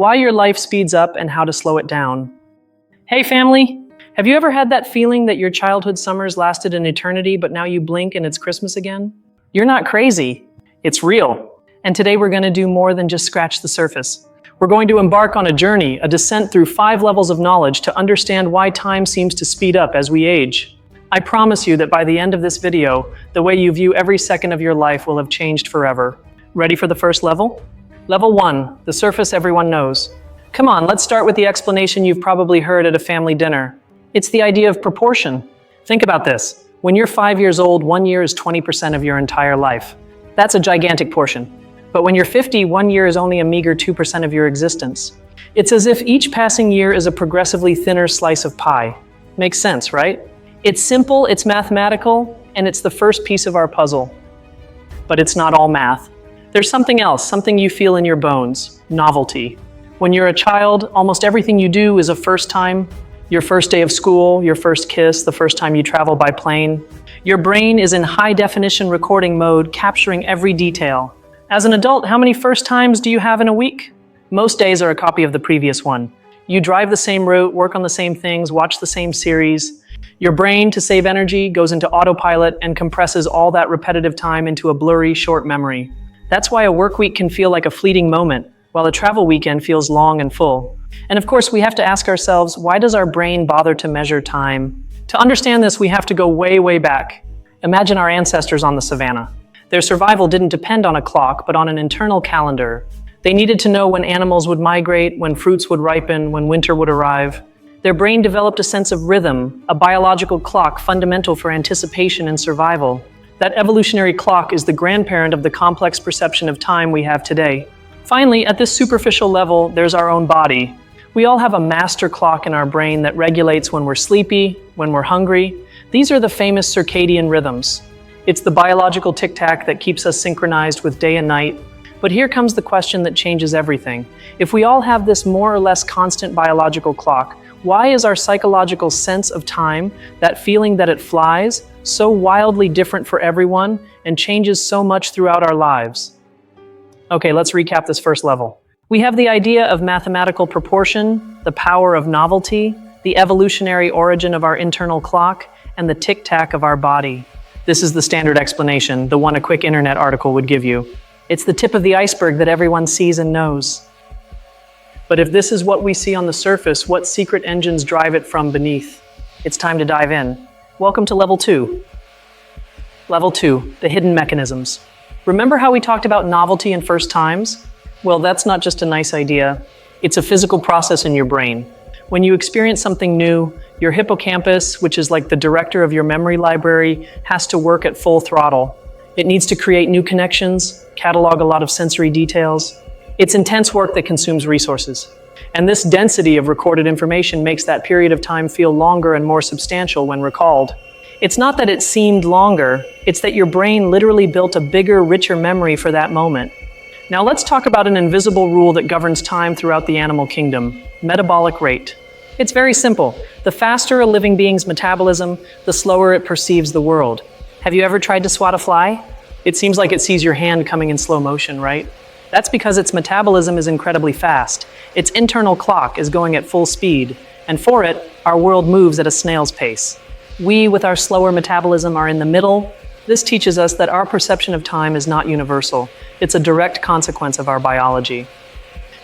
why your life speeds up and how to slow it down. Hey family! Have you ever had that feeling that your childhood summers lasted an eternity, but now you blink and it's Christmas again? You're not crazy. It's real. And today we're going to do more than just scratch the surface. We're going to embark on a journey, a descent through 5 levels of knowledge to understand why time seems to speed up as we age. I promise you that by the end of this video, the way you view every second of your life will have changed forever. Ready for the first level? Level 1, the surface everyone knows. Come on, let's start with the explanation you've probably heard at a family dinner. It's the idea of proportion. Think about this. When you're 5 years old, 1 year is 20% of your entire life. That's a gigantic portion. But when you're 50, 1 year is only a meager 2% of your existence. It's as if each passing year is a progressively thinner slice of pie. Makes sense, right? It's simple, it's mathematical, and it's the first piece of our puzzle. But it's not all math. There's something else, something you feel in your bones, novelty. When you're a child, almost everything you do is a first time. Your first day of school, your first kiss, the first time you travel by plane. Your brain is in high-definition recording mode, capturing every detail. As an adult, how many first times do you have in a week? Most days are a copy of the previous one. You drive the same route, work on the same things, watch the same series. Your brain, to save energy, goes into autopilot and compresses all that repetitive time into a blurry, short memory. That's why a work week can feel like a fleeting moment, while a travel weekend feels long and full. And of course, we have to ask ourselves, why does our brain bother to measure time? To understand this, we have to go way, way back. Imagine our ancestors on the savannah. Their survival didn't depend on a clock, but on an internal calendar. They needed to know when animals would migrate, when fruits would ripen, when winter would arrive. Their brain developed a sense of rhythm, a biological clock fundamental for anticipation and survival. That evolutionary clock is the grandparent of the complex perception of time we have today. Finally, at this superficial level, there's our own body. We all have a master clock in our brain that regulates when we're sleepy, when we're hungry. These are the famous circadian rhythms. It's the biological tic-tac that keeps us synchronized with day and night. But here comes the question that changes everything. If we all have this more or less constant biological clock, why is our psychological sense of time, that feeling that it flies, so wildly different for everyone and changes so much throughout our lives? Okay, let's recap this first level. We have the idea of mathematical proportion, the power of novelty, the evolutionary origin of our internal clock, and the tic-tac of our body. This is the standard explanation, the one a quick internet article would give you. It's the tip of the iceberg that everyone sees and knows. But if this is what we see on the surface, what secret engines drive it from beneath? It's time to dive in. Welcome to Level 2. Level 2, the hidden mechanisms. Remember how we talked about novelty and first times? Well, that's not just a nice idea. It's a physical process in your brain. When you experience something new, your hippocampus, which is like the director of your memory library, has to work at full throttle. It needs to create new connections, catalog a lot of sensory details. It's intense work that consumes resources. And this density of recorded information makes that period of time feel longer and more substantial when recalled. It's not that it seemed longer, it's that your brain literally built a bigger, richer memory for that moment. Now let's talk about an invisible rule that governs time throughout the animal kingdom: metabolic rate. It's very simple. The faster a living being's metabolism, the slower it perceives the world. Have you ever tried to swat a fly? It seems like it sees your hand coming in slow motion, right? That's because its metabolism is incredibly fast. Its internal clock is going at full speed, and for it, our world moves at a snail's pace. We, with our slower metabolism, are in the middle. This teaches us that our perception of time is not universal. It's a direct consequence of our biology.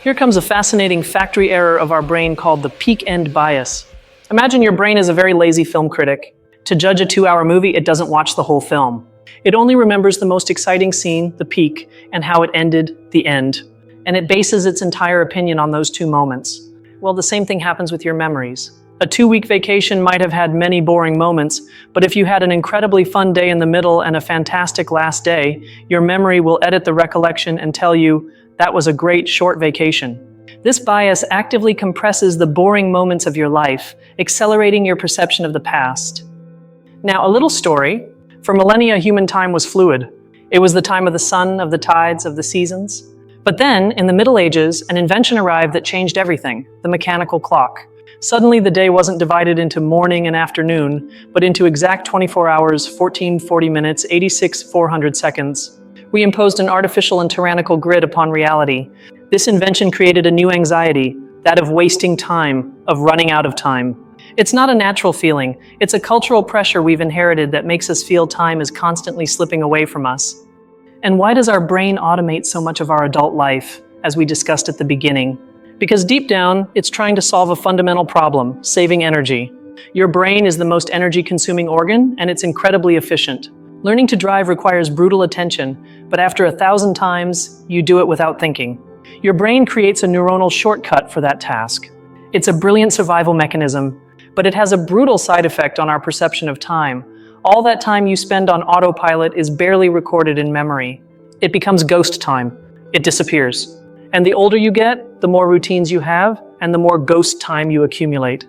Here comes a fascinating factory error of our brain called the peak end bias. Imagine your brain is a very lazy film critic. To judge a 2-hour movie, it doesn't watch the whole film. It only remembers the most exciting scene, the peak, and how it ended, the end. And it bases its entire opinion on those 2 moments. Well, the same thing happens with your memories. A 2-week vacation might have had many boring moments, but if you had an incredibly fun day in the middle and a fantastic last day, your memory will edit the recollection and tell you, that was a great short vacation. This bias actively compresses the boring moments of your life, accelerating your perception of the past. Now, a little story. For millennia, human time was fluid. It was the time of the sun, of the tides, of the seasons. But then, in the Middle Ages, an invention arrived that changed everything: the mechanical clock. Suddenly, the day wasn't divided into morning and afternoon, but into exact 24 hours, 1440 minutes, 86 400 seconds. We imposed an artificial and tyrannical grid upon reality. This invention created a new anxiety, that of wasting time, of running out of time. It's not a natural feeling, it's a cultural pressure we've inherited that makes us feel time is constantly slipping away from us. And why does our brain automate so much of our adult life, as we discussed at the beginning? Because deep down, it's trying to solve a fundamental problem, saving energy. Your brain is the most energy-consuming organ, and it's incredibly efficient. Learning to drive requires brutal attention, but after 1,000 times, you do it without thinking. Your brain creates a neuronal shortcut for that task. It's a brilliant survival mechanism, but it has a brutal side effect on our perception of time. All that time you spend on autopilot is barely recorded in memory. It becomes ghost time. It disappears. And the older you get, the more routines you have, and the more ghost time you accumulate.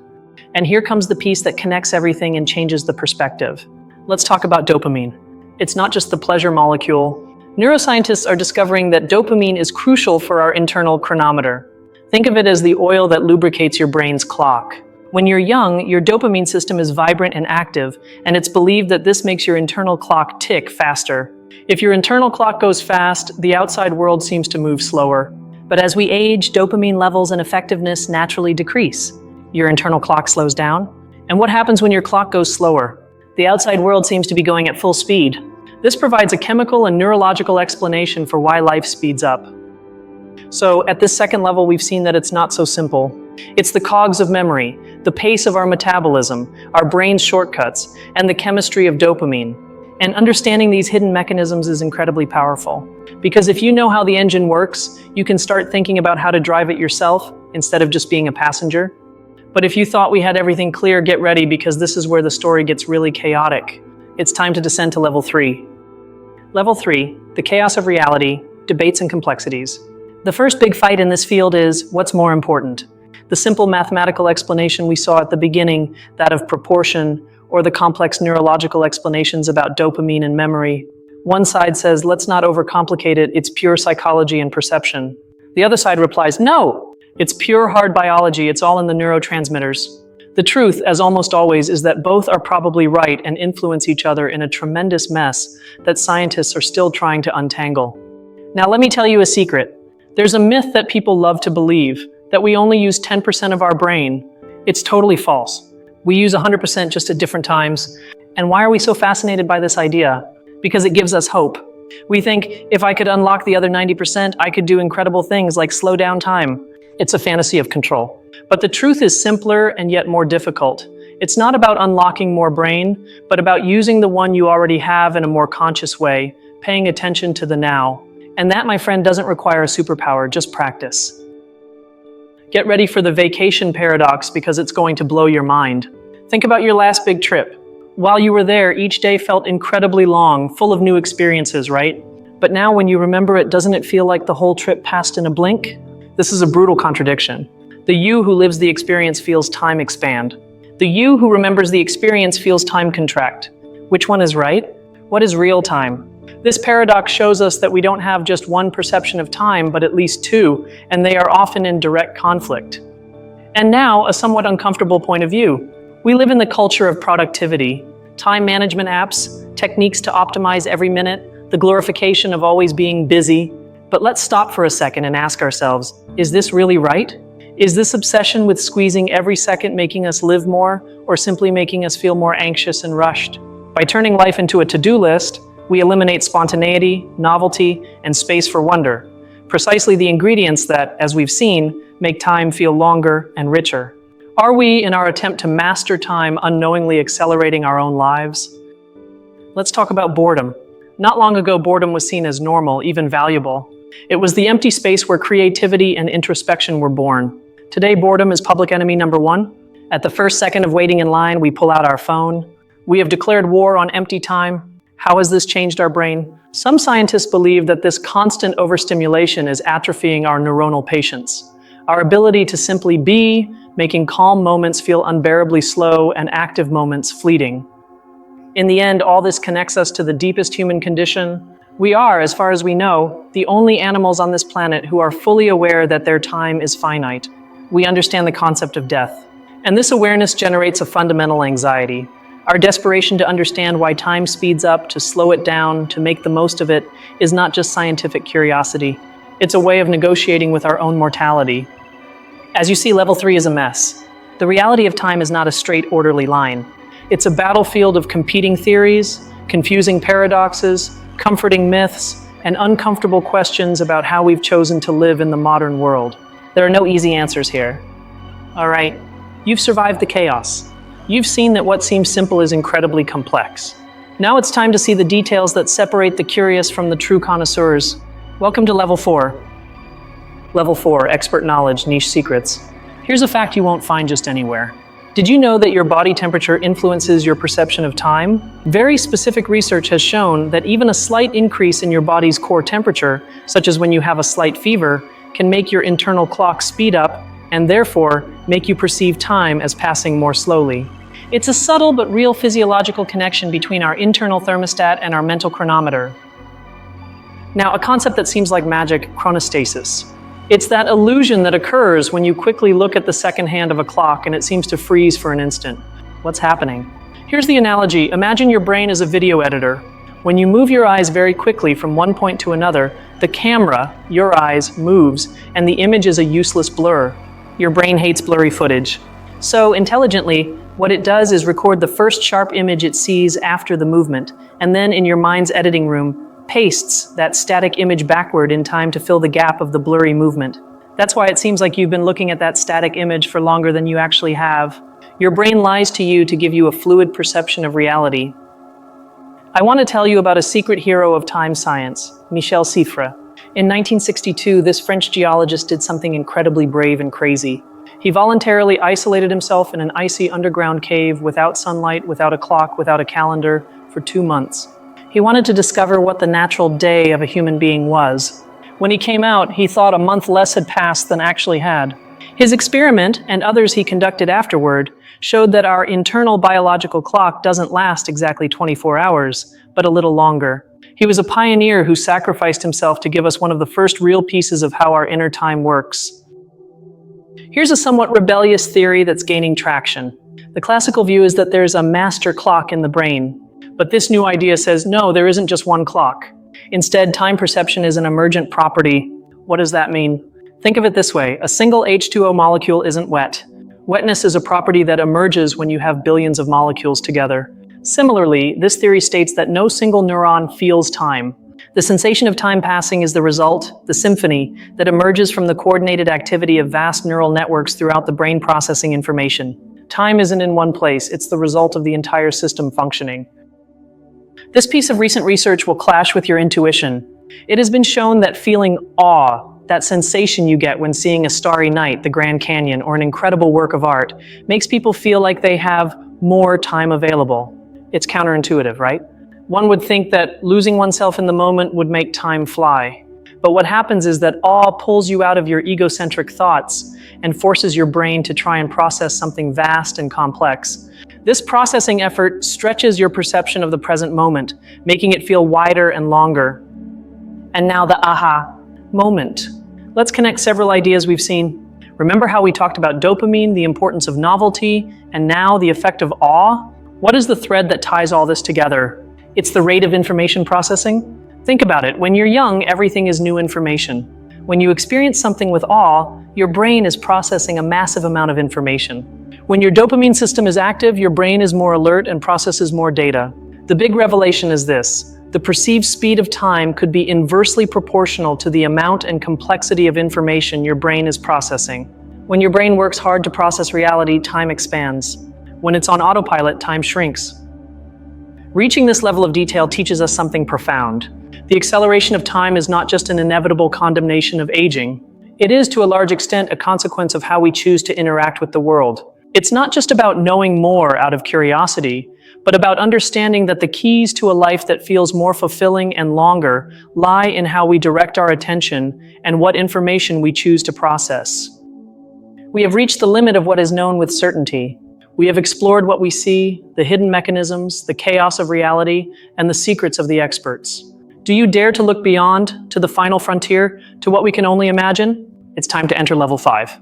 And here comes the piece that connects everything and changes the perspective. Let's talk about dopamine. It's not just the pleasure molecule. Neuroscientists are discovering that dopamine is crucial for our internal chronometer. Think of it as the oil that lubricates your brain's clock. When you're young, your dopamine system is vibrant and active, and it's believed that this makes your internal clock tick faster. If your internal clock goes fast, the outside world seems to move slower. But as we age, dopamine levels and effectiveness naturally decrease. Your internal clock slows down. And what happens when your clock goes slower? The outside world seems to be going at full speed. This provides a chemical and neurological explanation for why life speeds up. So at this second level, we've seen that it's not so simple. It's the cogs of memory, the pace of our metabolism, our brain's shortcuts, and the chemistry of dopamine. And understanding these hidden mechanisms is incredibly powerful. Because if you know how the engine works, you can start thinking about how to drive it yourself instead of just being a passenger. But if you thought we had everything clear, get ready, because this is where the story gets really chaotic. It's time to descend to level 3. Level 3, the chaos of reality, debates and complexities. The first big fight in this field is, what's more important? The simple mathematical explanation we saw at the beginning, that of proportion, or the complex neurological explanations about dopamine and memory. One side says, let's not overcomplicate it, it's pure psychology and perception. The other side replies, no, it's pure hard biology, it's all in the neurotransmitters. The truth, as almost always, is that both are probably right and influence each other in a tremendous mess that scientists are still trying to untangle. Now let me tell you a secret. There's a myth that people love to believe, that we only use 10% of our brain. It's totally false. We use 100% just at different times. And why are we so fascinated by this idea? Because it gives us hope. We think, if I could unlock the other 90%, I could do incredible things like slow down time. It's a fantasy of control. But the truth is simpler and yet more difficult. It's not about unlocking more brain, but about using the one you already have in a more conscious way, paying attention to the now. And that, my friend, doesn't require a superpower, just practice. Get ready for the vacation paradox, because it's going to blow your mind. Think about your last big trip. While you were there, each day felt incredibly long, full of new experiences, right? But now when you remember it, doesn't it feel like the whole trip passed in a blink? This is a brutal contradiction. The you who lives the experience feels time expand. The you who remembers the experience feels time contract. Which one is right? What is real time? This paradox shows us that we don't have just one perception of time, but at least two, and they are often in direct conflict. And now, a somewhat uncomfortable point of view. We live in the culture of productivity. Time management apps, techniques to optimize every minute, the glorification of always being busy. But let's stop for a second and ask ourselves, is this really right? Is this obsession with squeezing every second making us live more, or simply making us feel more anxious and rushed? By turning life into a to-do list, we eliminate spontaneity, novelty, and space for wonder. Precisely the ingredients that, as we've seen, make time feel longer and richer. Are we, in our attempt to master time, unknowingly accelerating our own lives? Let's talk about boredom. Not long ago, boredom was seen as normal, even valuable. It was the empty space where creativity and introspection were born. Today, boredom is public enemy number one. At the first second of waiting in line, we pull out our phone. We have declared war on empty time. How has this changed our brain? Some scientists believe that this constant overstimulation is atrophying our neuronal patience. Our ability to simply be, making calm moments feel unbearably slow and active moments fleeting. In the end, all this connects us to the deepest human condition. We are, as far as we know, the only animals on this planet who are fully aware that their time is finite. We understand the concept of death. And this awareness generates a fundamental anxiety. Our desperation to understand why time speeds up, to slow it down, to make the most of it, is not just scientific curiosity. It's a way of negotiating with our own mortality. As you see, level 3 is a mess. The reality of time is not a straight, orderly line. It's a battlefield of competing theories, confusing paradoxes, comforting myths, and uncomfortable questions about how we've chosen to live in the modern world. There are no easy answers here. All right, you've survived the chaos. You've seen that what seems simple is incredibly complex. Now it's time to see the details that separate the curious from the true connoisseurs. Welcome to Level 4. Level 4, Expert Knowledge, Niche Secrets. Here's a fact you won't find just anywhere. Did you know that your body temperature influences your perception of time? Very specific research has shown that even a slight increase in your body's core temperature, such as when you have a slight fever, can make your internal clock speed up and therefore make you perceive time as passing more slowly. It's a subtle but real physiological connection between our internal thermostat and our mental chronometer. Now, a concept that seems like magic, chronostasis. It's that illusion that occurs when you quickly look at the second hand of a clock and it seems to freeze for an instant. What's happening? Here's the analogy. Imagine your brain is a video editor. When you move your eyes very quickly from one point to another, the camera, your eyes, moves, and the image is a useless blur. Your brain hates blurry footage. So, intelligently, what it does is record the first sharp image it sees after the movement, and then in your mind's editing room, pastes that static image backward in time to fill the gap of the blurry movement. That's why it seems like you've been looking at that static image for longer than you actually have. Your brain lies to you to give you a fluid perception of reality. I want to tell you about a secret hero of time science, Michel Siffre. In 1962, this French geologist did something incredibly brave and crazy. He voluntarily isolated himself in an icy underground cave without sunlight, without a clock, without a calendar, for 2 months. He wanted to discover what the natural day of a human being was. When he came out, he thought a month less had passed than actually had. His experiment, and others he conducted afterward, showed that our internal biological clock doesn't last exactly 24 hours, but a little longer. He was a pioneer who sacrificed himself to give us one of the first real pieces of how our inner time works. Here's a somewhat rebellious theory that's gaining traction. The classical view is that there's a master clock in the brain. But this new idea says, no, there isn't just one clock. Instead, time perception is an emergent property. What does that mean? Think of it this way. A single H2O molecule isn't wet. Wetness is a property that emerges when you have billions of molecules together. Similarly, this theory states that no single neuron feels time. The sensation of time passing is the result, the symphony, that emerges from the coordinated activity of vast neural networks throughout the brain processing information. Time isn't in one place, it's the result of the entire system functioning. This piece of recent research will clash with your intuition. It has been shown that feeling awe, that sensation you get when seeing a starry night, the Grand Canyon, or an incredible work of art, makes people feel like they have more time available. It's counterintuitive, right? One would think that losing oneself in the moment would make time fly. But what happens is that awe pulls you out of your egocentric thoughts and forces your brain to try and process something vast and complex. This processing effort stretches your perception of the present moment, making it feel wider and longer. And now the aha moment. Let's connect several ideas we've seen. Remember how we talked about dopamine, the importance of novelty, and now the effect of awe? What is the thread that ties all this together? It's the rate of information processing. Think about it. When you're young, everything is new information. When you experience something with awe, your brain is processing a massive amount of information. When your dopamine system is active, your brain is more alert and processes more data. The big revelation is this: the perceived speed of time could be inversely proportional to the amount and complexity of information your brain is processing. When your brain works hard to process reality, time expands. When it's on autopilot, time shrinks. Reaching this level of detail teaches us something profound. The acceleration of time is not just an inevitable condemnation of aging. It is, to a large extent, a consequence of how we choose to interact with the world. It's not just about knowing more out of curiosity, but about understanding that the keys to a life that feels more fulfilling and longer lie in how we direct our attention and what information we choose to process. We have reached the limit of what is known with certainty. We have explored what we see, the hidden mechanisms, the chaos of reality, and the secrets of the experts. Do you dare to look beyond, to the final frontier, to what we can only imagine? It's time to enter Level 5.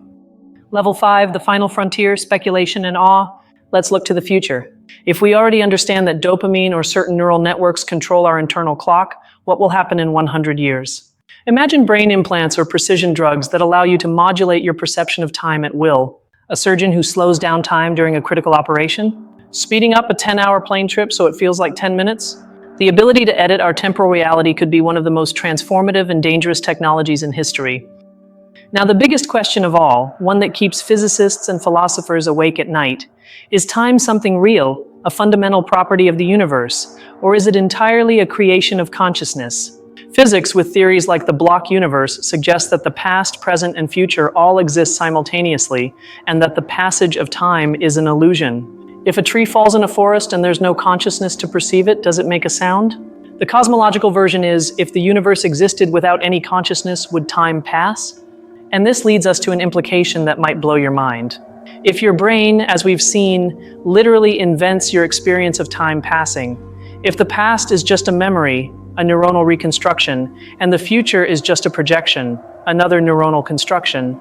Level 5, the final frontier, speculation and awe. Let's look to the future. If we already understand that dopamine or certain neural networks control our internal clock, what will happen in 100 years? Imagine brain implants or precision drugs that allow you to modulate your perception of time at will. A surgeon who slows down time during a critical operation, speeding up a 10-hour plane trip so it feels like 10 minutes. The ability to edit our temporal reality could be one of the most transformative and dangerous technologies in history. Now, the biggest question of all, one that keeps physicists and philosophers awake at night, is time something real, a fundamental property of the universe, or is it entirely a creation of consciousness? Physics, with theories like the block universe, suggests that the past, present, and future all exist simultaneously, and that the passage of time is an illusion. If a tree falls in a forest and there's no consciousness to perceive it, does it make a sound? The cosmological version is, if the universe existed without any consciousness, would time pass? And this leads us to an implication that might blow your mind. If your brain, as we've seen, literally invents your experience of time passing, if the past is just a memory, a neuronal reconstruction, and the future is just a projection, another neuronal construction,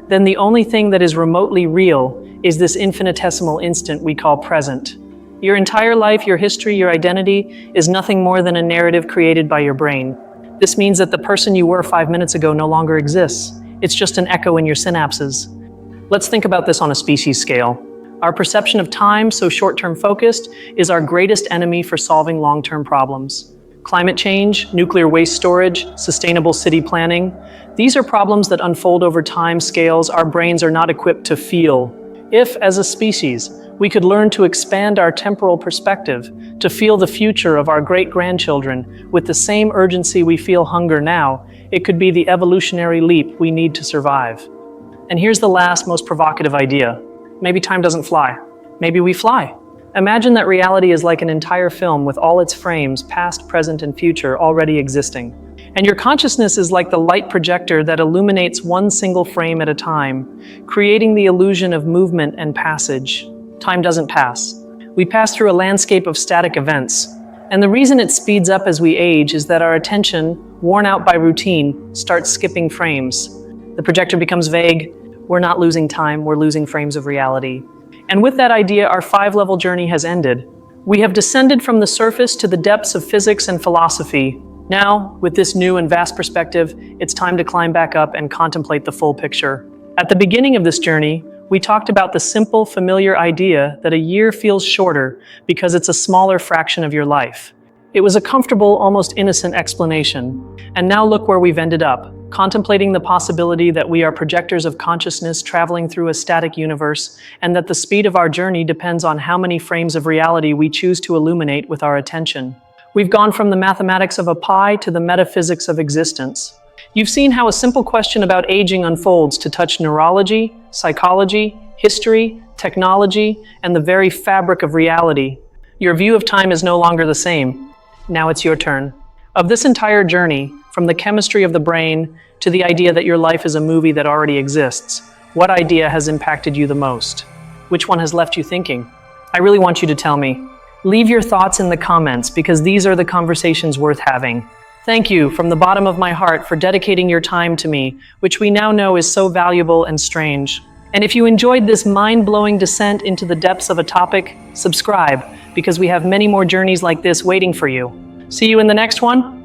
then the only thing that is remotely real is this infinitesimal instant we call present. Your entire life, your history, your identity is nothing more than a narrative created by your brain. This means that the person you were 5 minutes ago no longer exists. It's just an echo in your synapses. Let's think about this on a species scale. Our perception of time, so short-term focused, is our greatest enemy for solving long-term problems. Climate change, nuclear waste storage, sustainable city planning, these are problems that unfold over time scales our brains are not equipped to feel. If, as a species, we could learn to expand our temporal perspective, to feel the future of our great-grandchildren with the same urgency we feel hunger now, it could be the evolutionary leap we need to survive. And here's the last, most provocative idea. Maybe time doesn't fly. Maybe we fly. Imagine that reality is like an entire film with all its frames, past, present, and future, already existing. And your consciousness is like the light projector that illuminates one single frame at a time, creating the illusion of movement and passage. Time doesn't pass. We pass through a landscape of static events. And the reason it speeds up as we age is that our attention, worn out by routine, starts skipping frames. The projector becomes vague. We're not losing time, we're losing frames of reality. And with that idea, our 5-level journey has ended. We have descended from the surface to the depths of physics and philosophy. Now, with this new and vast perspective, it's time to climb back up and contemplate the full picture. At the beginning of this journey, we talked about the simple, familiar idea that a year feels shorter because it's a smaller fraction of your life. It was a comfortable, almost innocent explanation. And now look where we've ended up, contemplating the possibility that we are projectors of consciousness traveling through a static universe, and that the speed of our journey depends on how many frames of reality we choose to illuminate with our attention. We've gone from the mathematics of a pie to the metaphysics of existence. You've seen how a simple question about aging unfolds to touch neurology, psychology, history, technology, and the very fabric of reality. Your view of time is no longer the same. Now it's your turn. Of this entire journey, from the chemistry of the brain to the idea that your life is a movie that already exists, what idea has impacted you the most? Which one has left you thinking? I really want you to tell me. Leave your thoughts in the comments because these are the conversations worth having. Thank you from the bottom of my heart for dedicating your time to me, which we now know is so valuable and strange. And if you enjoyed this mind-blowing descent into the depths of a topic, subscribe, because we have many more journeys like this waiting for you. See you in the next one.